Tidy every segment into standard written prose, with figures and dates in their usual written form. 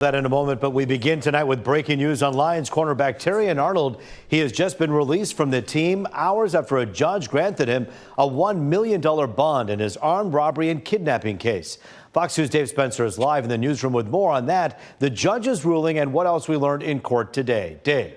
That in a moment, but we begin tonight with breaking news on Lions cornerback Terrion Arnold. He has just been released from the team hours after a judge granted him a $1 million bond in his armed robbery and kidnapping case. Fox News' Dave Spencer is live in the newsroom with more on that, the judge's ruling, and what else we learned in court today. Dave.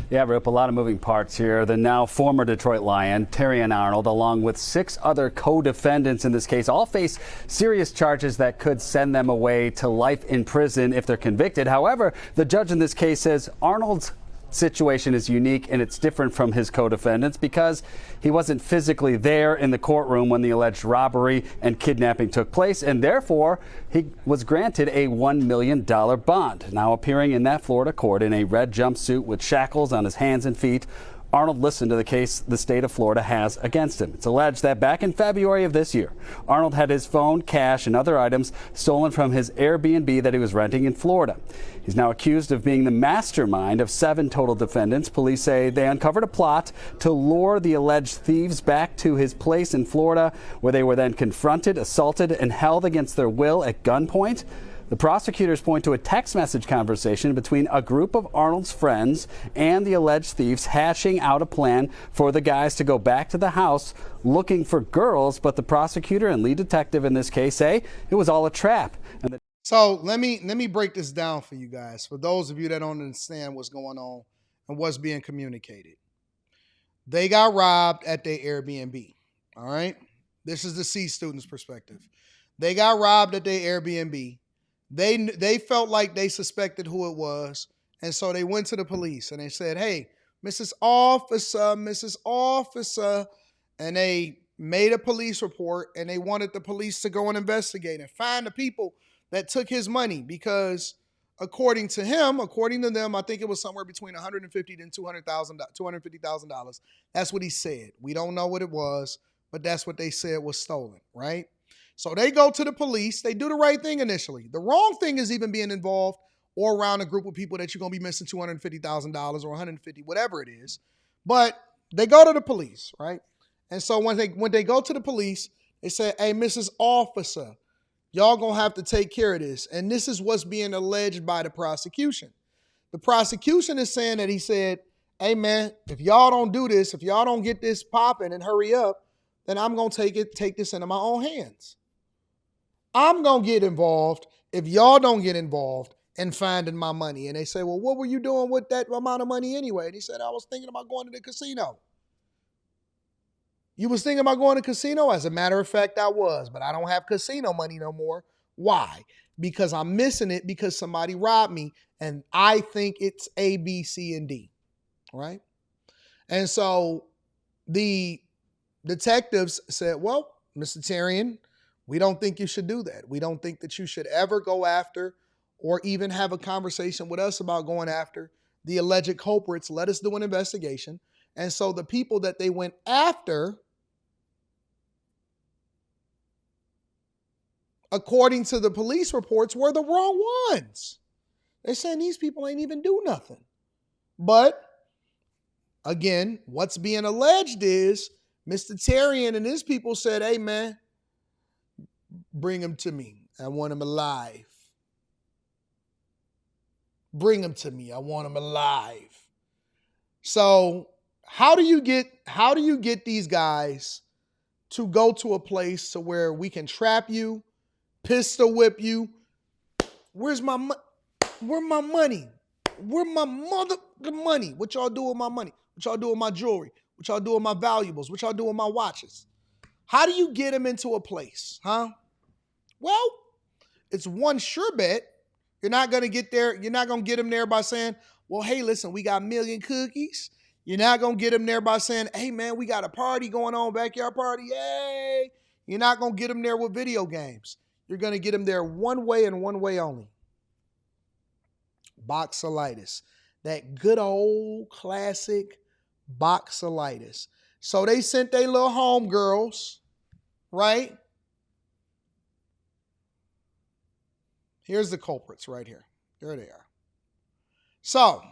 Yeah, Rip, a lot of moving parts here. The now former Detroit Lion, Terrion Arnold, along with 6 other co-defendants in this case, all face serious charges that could send them away to life in prison if they're convicted. However, the judge in this case says Arnold's situation is unique and it's different from his co-defendants because he wasn't physically there in the courtroom when the alleged robbery and kidnapping took place, and therefore he was granted a $1 million bond. Now appearing in that Florida court in a red jumpsuit with shackles on his hands and feet, Arnold listened to the case the state of Florida has against him. It's alleged that back in February of this year, Arnold had his phone, cash, and other items stolen from his Airbnb that he was renting in Florida. He's now accused of being the mastermind of 7 total defendants. Police say they uncovered a plot to lure the alleged thieves back to his place in Florida, where they were then confronted, assaulted, and held against their will at gunpoint. The prosecutors point to a text message conversation between a group of Arnold's friends and the alleged thieves hashing out a plan for the guys to go back to the house looking for girls, but the prosecutor and lead detective in this case say it was all a trap. So let me break this down for you guys, for those of you that don't understand what's going on and what's being communicated. They got robbed at their Airbnb, all right? This is the C student's perspective. They got robbed at their Airbnb. They felt like they suspected who it was, and so they went to the police and they said, "Hey, Mrs. Officer," and they made a police report and they wanted the police to go and investigate and find the people that took his money because according to them, I think it was somewhere between $150,000 and $250,000. That's what he said. We don't know what it was, but that's what they said was stolen, right? So they go to the police. They do the right thing initially. The wrong thing is even being involved or around a group of people that you're going to be missing $250,000 or $150,000, whatever it is. But they go to the police, right? And so when they go to the police, they say, "Hey, Mrs. Officer, y'all going to have to take care of this." And this is what's being alleged by the prosecution. The prosecution is saying that he said, "Hey, man, if y'all don't do this, if y'all don't get this popping and hurry up, then I'm going to take this into my own hands. I'm going to get involved if y'all don't get involved in finding my money." And they say, "Well, what were you doing with that amount of money anyway?" And he said, "I was thinking about going to the casino." "You was thinking about going to the casino?" "As a matter of fact, I was, but I don't have casino money no more." "Why?" "Because I'm missing it because somebody robbed me and I think it's A, B, C, and D." Right? And so the detectives said, "Well, Mr. Terrion, we don't think you should do that. We don't think that you should ever go after or even have a conversation with us about going after the alleged culprits. Let us do an investigation." And so the people that they went after, according to the police reports, were the wrong ones. They're saying these people ain't even do nothing. But again, what's being alleged is Mr. Terrion and his people said, "Hey, man, bring him to me. I want him alive. Bring him to me. I want him alive." So how do you get these guys to go to a place to where we can trap you, pistol whip you? Where's my money? Where my money? Where my money? What y'all do with my money? What y'all do with my jewelry? What y'all do with my valuables? What y'all do with my watches? How do you get them into a place, huh? Well, it's one sure bet. You're not going to get there. You're not going to get them there by saying, "Well, hey, listen, we got a million cookies." You're not going to get them there by saying, "Hey, man, we got a party going on, backyard party. Yay." You're not going to get them there with video games. You're going to get them there one way and one way only. Boxolitis. That good old classic boxolitis. So they sent their little homegirls, right? Here's the culprits right here. There they are. So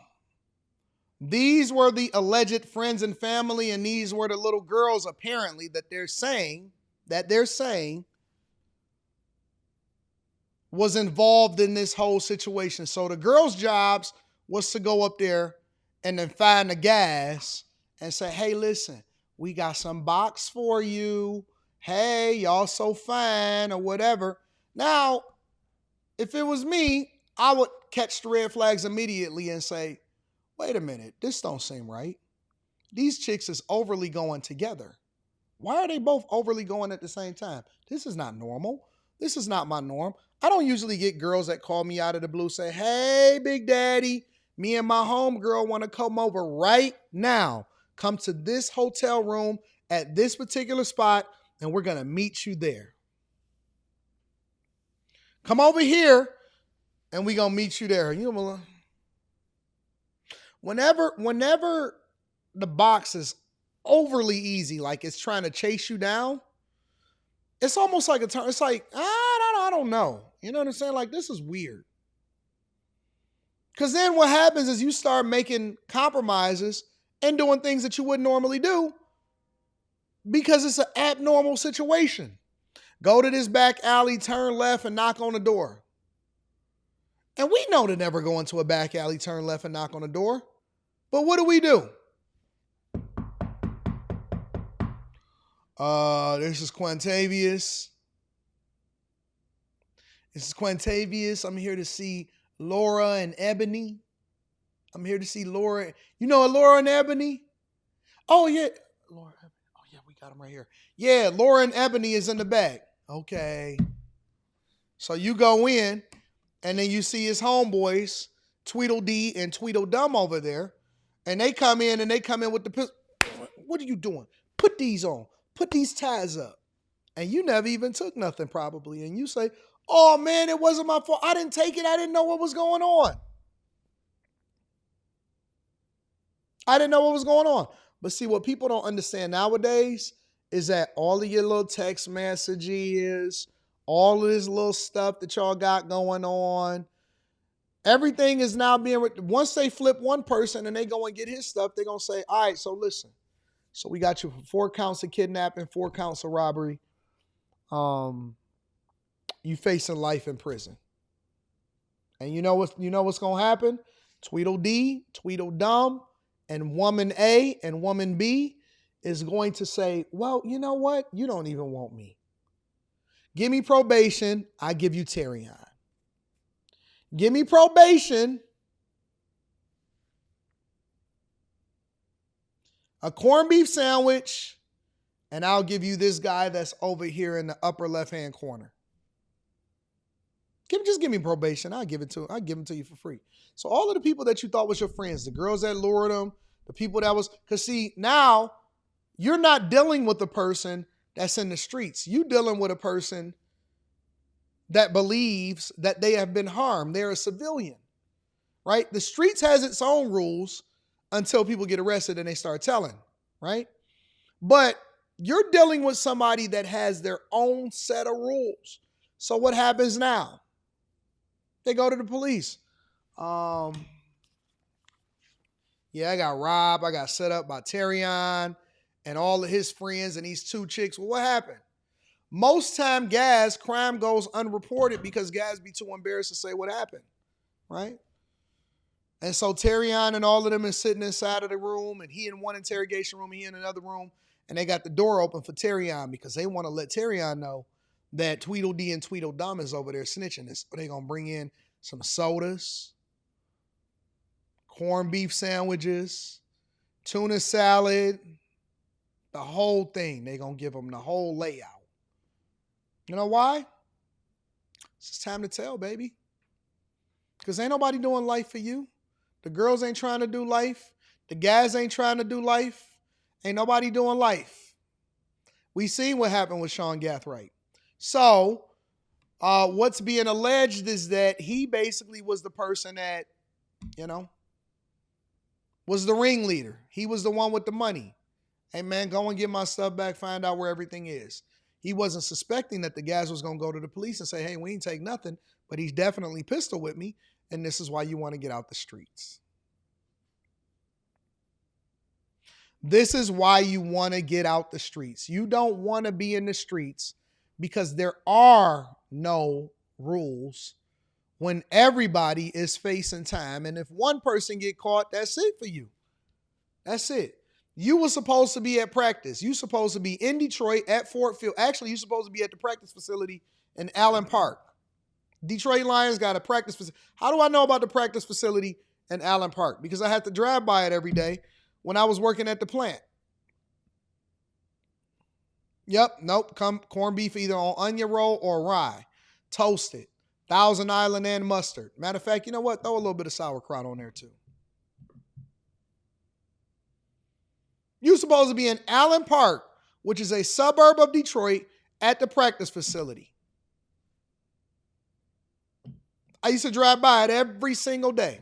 these were the alleged friends and family, and these were the little girls apparently that they're saying was involved in this whole situation. So the girls' jobs was to go up there and then find the guys and say, hey, listen, we got some box for you. Hey, y'all so fine or whatever. Now, if it was me, I would catch the red flags immediately and say, wait a minute, this don't seem right. These chicks is overly going together. Why are they both overly going at the same time? This is not normal. This is not my norm. I don't usually get girls that call me out of the blue, say, hey, Big Daddy, me and my homegirl want to come over right now. Come to this hotel room at this particular spot, and we're going to meet you there. Come over here, and we're going to meet you there. You know, whenever the box is overly easy, like it's trying to chase you down, it's almost like a turn. It's like, I don't know. You know what I'm saying? Like, this is weird. Because then what happens is you start making compromises and doing things that you wouldn't normally do because it's an abnormal situation. Go to this back alley, turn left, and knock on the door. And we know to never go into a back alley, turn left, and knock on the door. But what do? This is Quintavious. I'm here to see Laura and Ebony. I'm here to see Laura. You know Laura and Ebony? Oh, yeah. Laura, Ebony. Oh, yeah, we got them right here. Yeah, Laura and Ebony is in the back. Okay. So you go in, and then you see his homeboys, Tweedledee and Tweedledum over there, and they come in with the pistol. What are you doing? Put these on. Put these ties up. And you never even took nothing probably. And you say, oh, man, it wasn't my fault. I didn't take it. I didn't know what was going on. But see, what people don't understand nowadays is that all of your little text messages, all of this little stuff that y'all got going on, everything is now being, once they flip one person and they go and get his stuff, they're going to say, all right, so listen. So we got you for 4 counts of kidnapping, 4 counts of robbery. You facing life in prison. And you know what's going to happen? Tweedledee, Tweedledum, and woman A and woman B is going to say, well, you know what? You don't even want me. Give me probation. I give you Terrion. Give me probation. A corned beef sandwich, and I'll give you this guy that's over here in the upper left-hand corner. Just give me probation. I'll give him to you for free. So all of the people that you thought was your friends, the girls that lured them, the people that was, because see, now you're not dealing with the person that's in the streets. You dealing with a person that believes that they have been harmed. They're a civilian, right? The streets has its own rules until people get arrested and they start telling, right? But you're dealing with somebody that has their own set of rules. So what happens now? They go to the police. Yeah, I got robbed. I got set up by Terrion and all of his friends and these 2 chicks. Well, what happened? Most time, crime goes unreported because guys be too embarrassed to say what happened, right? And so Terrion and all of them is sitting inside of the room, and he in one interrogation room, he in another room, and they got the door open for Terrion because they want to let Terrion know that Tweedledee and Tweedledum is over there snitching. So they're going to bring in some sodas, corned beef sandwiches, tuna salad, the whole thing. They're going to give them the whole layout. You know why? It's just time to tell, baby. Because ain't nobody doing life for you. The girls ain't trying to do life. The guys ain't trying to do life. Ain't nobody doing life. We seen what happened with Sean Gathright. So what's being alleged is that he basically was the person that, was the ringleader. He was the one with the money. Hey, man, go and get my stuff back, find out where everything is. He wasn't suspecting that the guys was going to go to the police and say, hey, we ain't take nothing, but he's definitely pistol with me, and this is why you want to get out the streets. This is why you want to get out the streets. You don't want to be in the streets because there are no rules when everybody is facing time. And if one person get caught, that's it for you. That's it. You were supposed to be at practice. You supposed to be in Detroit at Ford Field. Actually, you supposed to be at the practice facility in Allen Park. Detroit Lions got a practice facility. How do I know about the practice facility in Allen Park? Because I had to drive by it every day when I was working at the plant. Yep, nope, corned beef either on onion roll or rye. Toasted. Thousand Island and mustard. Matter of fact, you know what? Throw a little bit of sauerkraut on there too. You're supposed to be in Allen Park, which is a suburb of Detroit, at the practice facility. I used to drive by it every single day.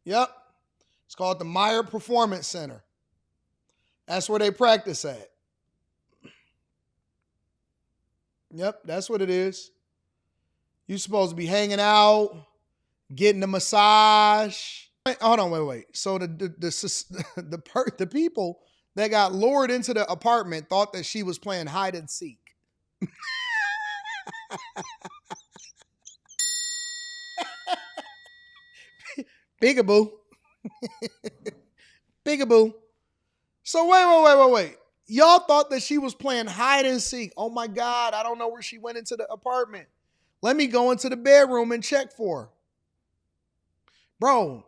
Yep. It's called the Meyer Performance Center. That's where they practice at. Yep, that's what it is. You're supposed to be hanging out, getting a massage. Hold on, wait. So the people that got lured into the apartment thought that she was playing hide and seek. Peekaboo. Peekaboo. So wait. Y'all thought that she was playing hide and seek. Oh my God, I don't know where she went into the apartment. Let me go into the bedroom and check for her. Bro,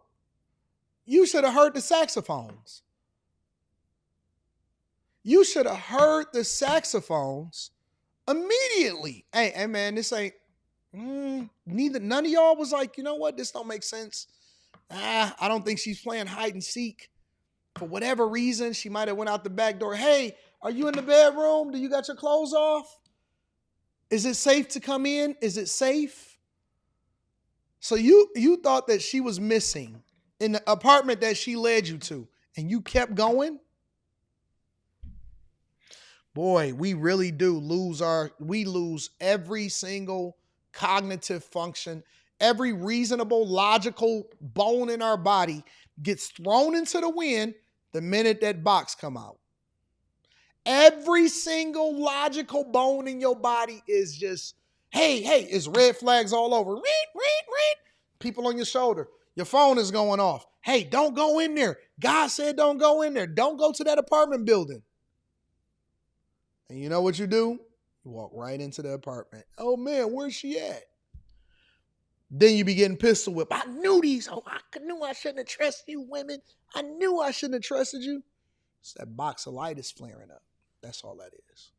you should have heard the saxophones. You should have heard the saxophones immediately. Hey man, this ain't, none of y'all was like, you know what, this don't make sense. I don't think she's playing hide and seek. For whatever reason, she might have went out the back door. Hey, are you in the bedroom? Do you got your clothes off? Is it safe to come in? Is it safe? So you thought that she was missing in the apartment that she led you to, and you kept going? Boy, we really do lose every single cognitive function. Every reasonable, logical bone in our body gets thrown into the wind the minute that box come out. Every single logical bone in your body is just, hey, it's red flags all over. Read. People on your shoulder. Your phone is going off. Hey, don't go in there. God said don't go in there. Don't go to that apartment building. And you know what you do? You walk right into the apartment. Oh man, where's she at? Then you be getting pistol whipped. I knew these. Oh, I knew I shouldn't have trusted you, women. I knew I shouldn't have trusted you. It's that box of light is flaring up. That's all that is.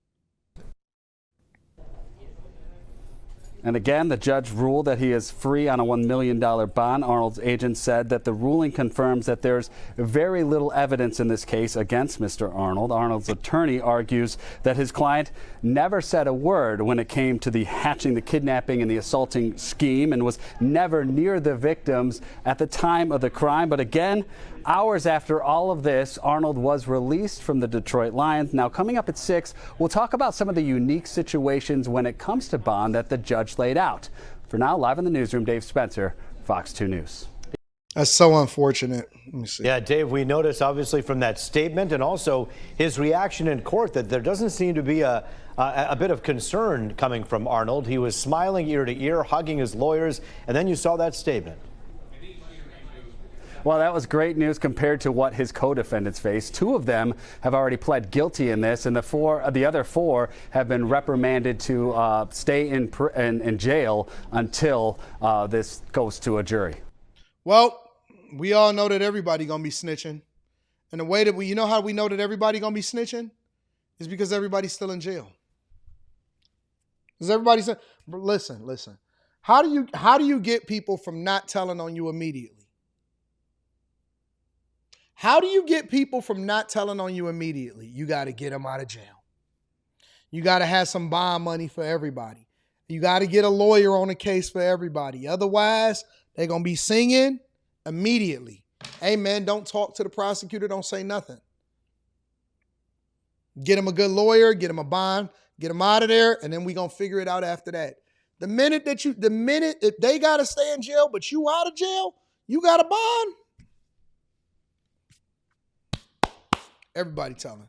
And again, the judge ruled that he is free on a $1 million bond. Arnold's agent said that the ruling confirms that there's very little evidence in this case against Mr. Arnold. Arnold's attorney argues that his client never said a word when it came to the hatching, the kidnapping, and the assaulting scheme, and was never near the victims at the time of the crime. But again, hours after all of this, Arnold was released from the Detroit Lions. Now, coming up at 6, we'll talk about some of the unique situations when it comes to bond that the judge laid out. For now, live in the newsroom, Dave Spencer, Fox 2 News. That's so unfortunate. Let me see. Yeah, Dave, we noticed obviously from that statement and also his reaction in court that there doesn't seem to be a bit of concern coming from Arnold. He was smiling ear to ear, hugging his lawyers, and then you saw that statement. Well, that was great news compared to what his co-defendants face. 2 of them have already pled guilty in this, and the other 4 have been reprimanded to stay in jail until this goes to a jury. Well, we all know that everybody gonna be snitching, and the way that you know how we know that everybody gonna be snitching is because everybody's still in jail. Because everybody's listen. How do you get people from not telling on you immediately? How do you get people from not telling on you immediately? You got to get them out of jail. You got to have some bond money for everybody. You got to get a lawyer on a case for everybody. Otherwise, they're going to be singing immediately. Hey, man, don't talk to the prosecutor. Don't say nothing. Get them a good lawyer, get them a bond, get them out of there, and then we're going to figure it out after that. The minute if they got to stay in jail, but you out of jail, you got a bond, Everybody telling.